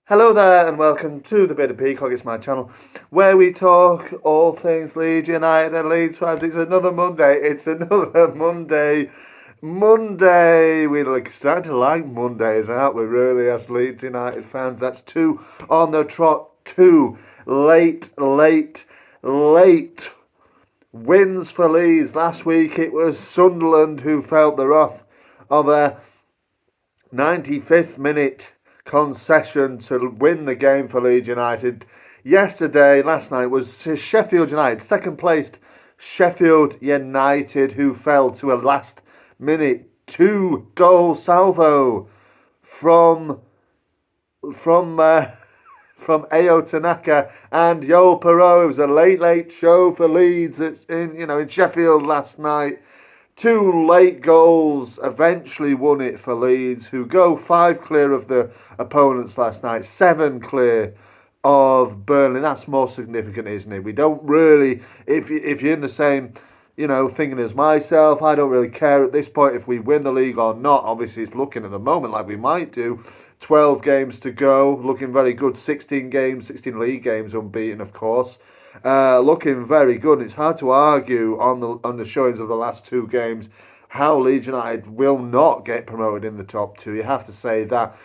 Hello there and welcome to the Bit of Peacock. It's my channel where we talk all things Leeds United and Leeds fans. It's another Monday. It's another Monday. Monday. We're starting to like Mondays, aren't we? Really, as Leeds United fans. That's two on the trot. Two late wins for Leeds. Last week it was Sunderland who felt the wrath of a 95th minute concession to win the game for Leeds United. Last night, was Sheffield United, second placed Sheffield United, who fell to a last minute 2-goal salvo from from uh, from Ayo Tanaka and Jöel. It was a late show for Leeds in Sheffield last night. Two late goals eventually won it for Leeds, who go 5 clear of the opponents last night, 7 clear of Burnley. That's more significant, isn't it? We don't really, if you're in the same, thinking as myself, I don't really care at this point if we win the league or not. Obviously, it's looking at the moment like we might do. 12 games to go, looking very good. 16 league games unbeaten, of course. Looking very good. It's hard to argue on the showings of the last 2 games how Leeds United will not get promoted in the top 2. You have to say that,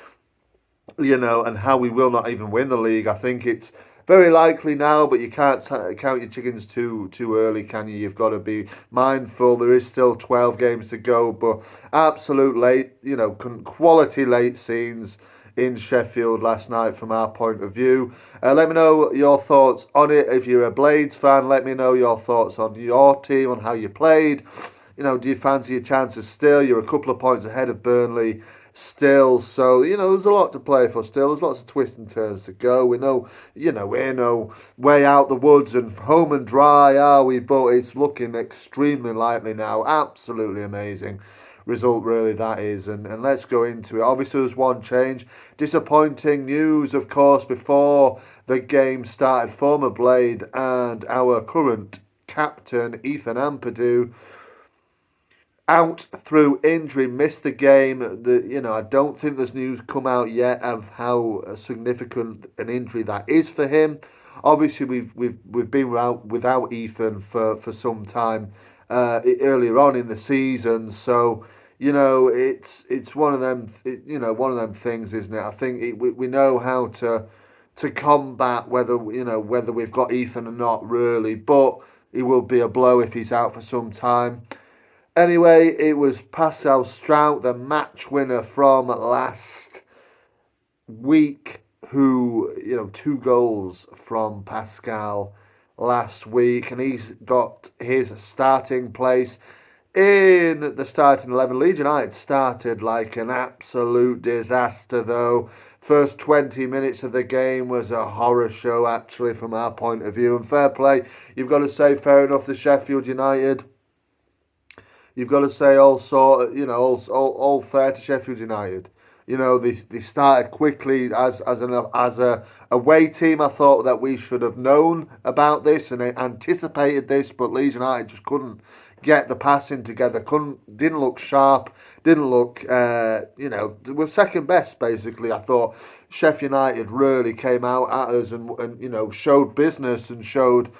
and how we will not even win the league. I think it's very likely now, but you can't count your chickens too early, can you? You've got to be mindful. There is still 12 games to go, but absolute late, quality late scenes in Sheffield last night from our point of view. Let me know your thoughts on it. If you're a Blades fan, let me know your thoughts on your team, on how you played. Do you fancy your chances still? You're a couple of points ahead of Burnley still, so there's a lot to play for still. There's lots of twists and turns to go. We're no way out the woods and home and dry, are we? But it's looking extremely likely now. Absolutely amazing result, really, that is. And let's go into it. Obviously, there's one change. Disappointing news, of course, before the game started. Former Blade and our current captain, Ethan Ampadu, out through injury, missed the game. I don't think there's news come out yet of how significant an injury that is for him. Obviously, we've been without Ethan for some time earlier on in the season, so it's one of them. One of them things, isn't it? I think we know how to combat whether we've got Ethan or not, really, but it will be a blow if he's out for some time. Anyway, it was Pascal Strout, the match winner from last week, who, 2 goals from Pascal last week, and he's got his starting place in the starting 11. Leeds United started like an absolute disaster, though. First 20 minutes of the game was a horror show, actually, from our point of view. And fair play, you've got to say, fair enough to Sheffield United. You've got to say also, all fair to Sheffield United. They started quickly as a away team. I thought that we should have known about this and anticipated this, but Leeds United just couldn't get the passing together. Didn't look sharp. Didn't look, was second best basically. I thought Sheffield United really came out at us and showed business and showed,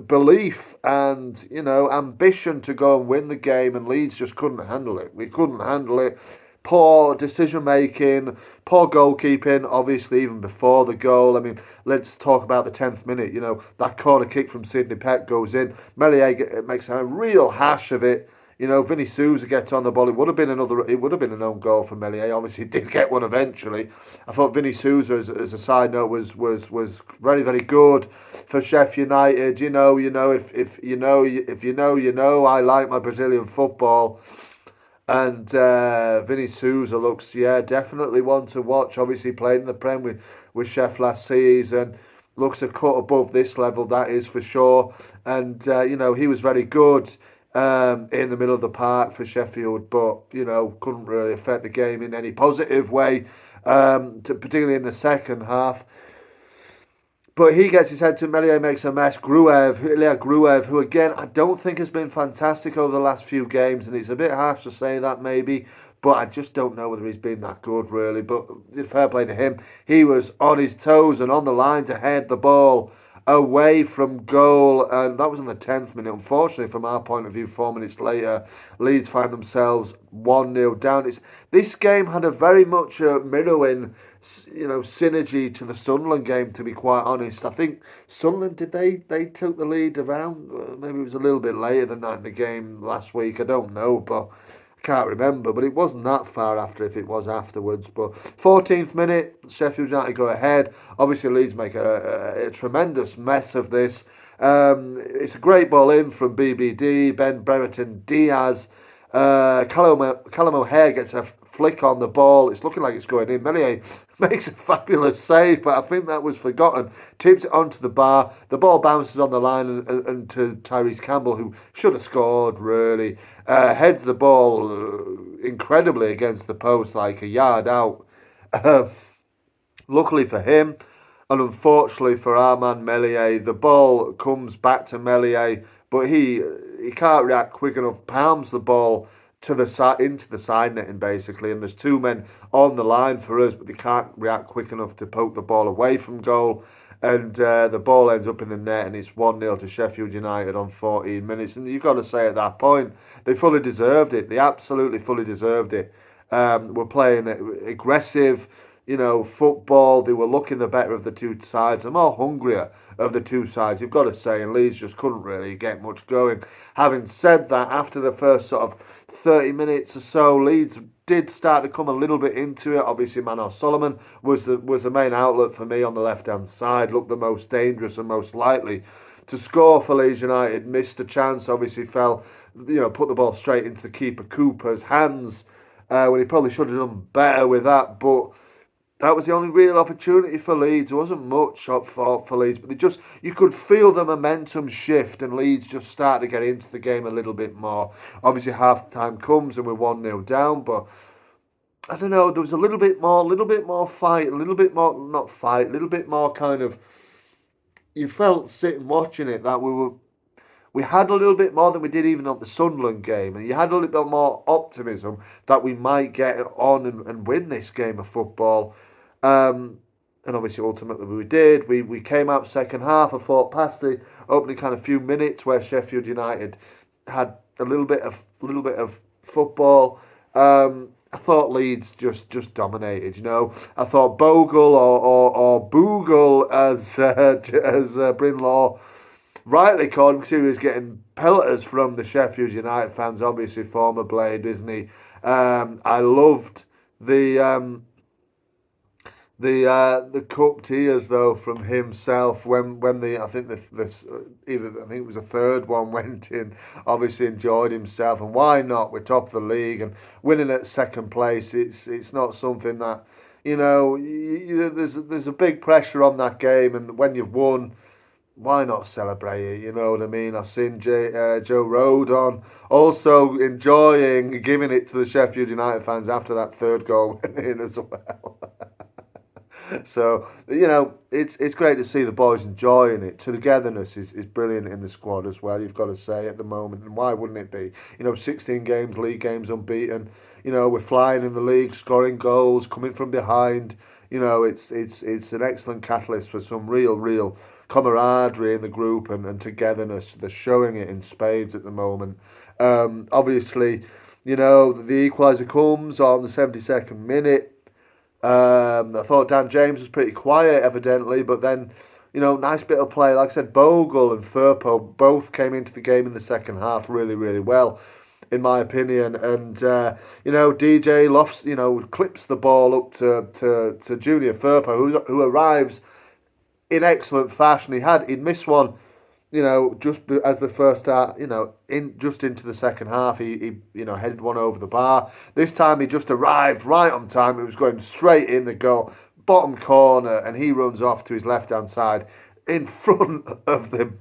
belief and ambition to go and win the game, and Leeds just couldn't handle it. We couldn't handle it. Poor decision making, poor goalkeeping. Obviously, even before the goal. I mean, let's talk about the 10th minute. That corner kick from Sidney Peck goes in. Meslier makes a real hash of it. Vinny Souza gets on the ball. It would have been an own goal for Meslier. Obviously, he did get one eventually. I thought Vinny Souza, as a side note, was very, very good for Sheffield United. If you know, I like my Brazilian football. And Vinny Souza looks, definitely one to watch. Obviously, played in the Prem with Chef last season. Looks a cut above this level, that is for sure. And, he was very good in the middle of the park for Sheffield, but, couldn't really affect the game in any positive way, particularly in the second half. But he gets his head to Meslier, makes a mess. Ilya Gruev, who again I don't think has been fantastic over the last few games, and it's a bit harsh to say that maybe, but I just don't know whether he's been that good, really. But fair play to him. He was on his toes and on the line to head the ball away from goal, and that was in the 10th minute. Unfortunately, from our point of view, 4 minutes later, Leeds find themselves 1-0 down. This game had a very much mirroring, synergy to the Sunderland game. To be quite honest, I think Sunderland they took the lead around. Maybe it was a little bit later than that in the game last week. I don't know, but can't remember, but it wasn't that far after if it was afterwards. But 14th minute, Sheffield United go ahead. Obviously, Leeds make a tremendous mess of this. It's a great ball in from BBD, Ben Brereton Diaz. Callum O'Hare gets a flick on the ball. It's looking like it's going in. Melier makes a fabulous save, but I think that was forgotten. Tips it onto the bar. The ball bounces on the line and to Tyrese Campbell, who should have scored, really. Heads the ball incredibly against the post, like a yard out. Luckily for him, and unfortunately for our man Melier, the ball comes back to Melier, but he can't react quick enough. Palms the ball to the side, into the side netting basically, and there's two men on the line for us, but they can't react quick enough to poke the ball away from goal, and the ball ends up in the net, and it's 1-0 to Sheffield United on 14 minutes. And you've got to say at that point, they fully deserved it. They absolutely fully deserved it. We're playing aggressive, football. They were looking the better of the two sides, the more hungrier of the two sides, you've got to say, and Leeds just couldn't really get much going. Having said that, after the first sort of 30 minutes or so, Leeds did start to come a little bit into it. Obviously, Manor Solomon was the main outlet for me on the left-hand side, looked the most dangerous and most likely to score for Leeds United. Missed a chance, obviously put the ball straight into the keeper Cooper's hands when he probably should have done better with that, but that was the only real opportunity for Leeds. There wasn't much up for Leeds, but you could feel the momentum shift, and Leeds just started to get into the game a little bit more. Obviously, half time comes and we're 1-0 down, but I don't know, there was a little bit more fight, a little bit more, not fight, a little bit more kind of, you felt sitting watching it that we had a little bit more than we did even on the Sunderland game, and you had a little bit more optimism that we might get on and win this game of football. And obviously, ultimately, we did. We came out second half. I thought past the opening kind of few minutes where Sheffield United had a little bit of football. I thought Leeds just dominated. I thought Bogle or Boogle as Brinlaw rightly called him, because he was getting pelters from the Sheffield United fans. Obviously, former Blade, isn't he? I loved the cup tears though from himself when I think it was a third one went in. Obviously enjoyed himself, and why not? We're top of the league and winning at second place. It's not something that there's a big pressure on that game, and when you've won, why not celebrate it? You know what I mean? I've seen Joe Rodon also enjoying giving it to the Sheffield United fans after that third goal went in as well. So, it's great to see the boys enjoying it. Togetherness is brilliant in the squad as well, you've got to say, at the moment. And why wouldn't it be? 16 games, league games unbeaten. We're flying in the league, scoring goals, coming from behind. It's an excellent catalyst for some real camaraderie in the group and togetherness. They're showing it in spades at the moment. Obviously, the equaliser comes on the 72nd minute. I thought Dan James was pretty quiet, evidently, but then, nice bit of play. Like I said, Bogle and Firpo both came into the game in the second half really well, in my opinion. And, DJ Lofts, clips the ball up to Junior Firpo, who arrives in excellent fashion. He'd missed one, just as the first start, into the second half, he headed one over the bar. This time he just arrived right on time. It was going straight in the goal, bottom corner, and he runs off to his left-hand side in front of the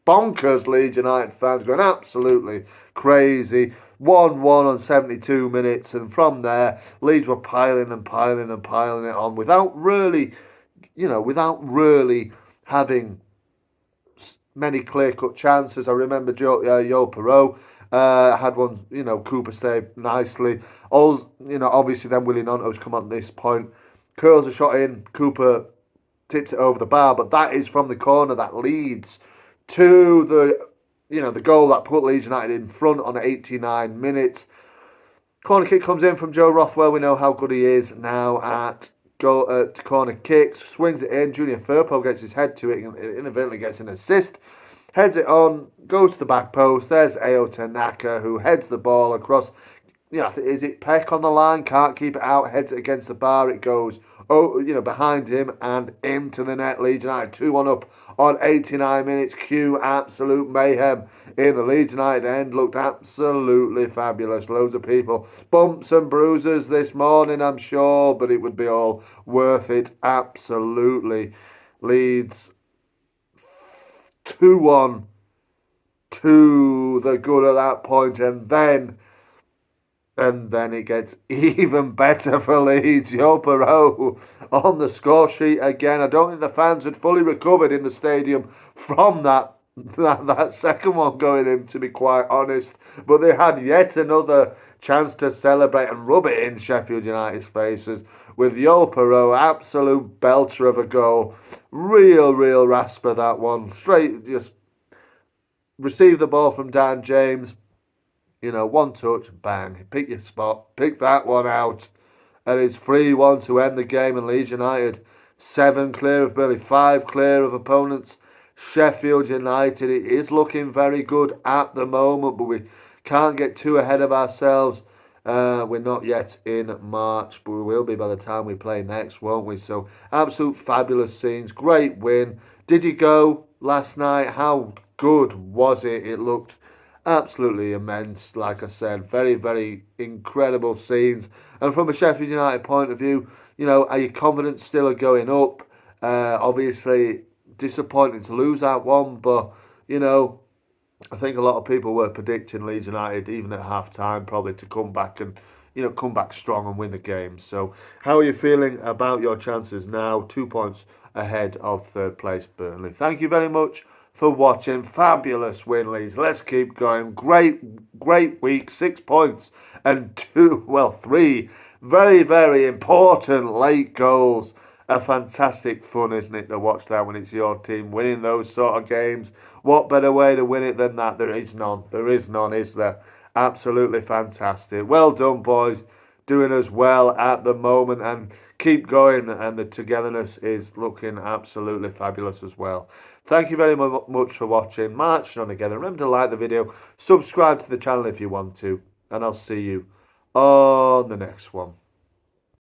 bonkers Leeds United fans going absolutely crazy. 1-1 on 72 minutes, and from there, Leeds were piling it on without really having many clear-cut chances. I remember Jöel Perot Had one, Cooper saved nicely. All, obviously then Willie Nonto's come on this point. Curls a shot in. Cooper tips it over the bar, but that is from the corner that leads to the goal that put Leeds United in front on 89 minutes. Corner kick comes in from Joe Rothwell. We know how good he is now at corner kicks. Swings it in. Junior Firpo gets his head to it and inadvertently gets an assist. Heads it on, goes to the back post. There's Ao Tanaka who heads the ball across. Is it Peck on the line? Can't keep it out. Heads it against the bar. It goes, behind him and into the net. Leeds United 2-1 up on 89 minutes. Cue absolute mayhem in the Leeds United end. Looked absolutely fabulous. Loads of people. Bumps and bruises this morning, I'm sure, but it would be all worth it. Absolutely. Leeds 2-1 to the good at that point, and then it gets even better for Leeds. Jöel on the score sheet again. I don't think the fans had fully recovered in the stadium from that second one going in, to be quite honest. But they had yet another chance to celebrate and rub it in Sheffield United's faces with Jöel, absolute belter of a goal. Real rasper, that one. Straight, just receive the ball from Dan James. One touch, bang. Pick your spot. Pick that one out. And it's 3-1 to end the game. And Leeds United 7 clear of Burnley, 5 clear of opponents. Sheffield United, it is looking very good at the moment, but we can't get too ahead of ourselves. We're not yet in March, but we will be by the time we play next, won't we? So, absolute fabulous scenes. Great win. Did you go last night? How good was it? It looked absolutely immense, like I said. Very incredible scenes. And from a Sheffield United point of view, are your confidence still going up? Obviously, disappointing to lose that one, but, I think a lot of people were predicting Leeds United, even at half-time, probably to come back and, come back strong and win the game. So, how are you feeling about your chances now? 2 points ahead of third place Burnley. Thank you very much for watching. Fabulous win, Leeds. Let's keep going. Great week. 6 points and 3 very important late goals. A fantastic fun, isn't it, to watch that when it's your team winning those sort of games. What better way to win it than that? There is none. There is none, is there? Absolutely fantastic. Well done, boys. Doing as well at the moment, and keep going, and the togetherness is looking absolutely fabulous as well. Thank you very much for watching. Marching on again. Remember to like the video, subscribe to the channel if you want to, and I'll see you on the next one.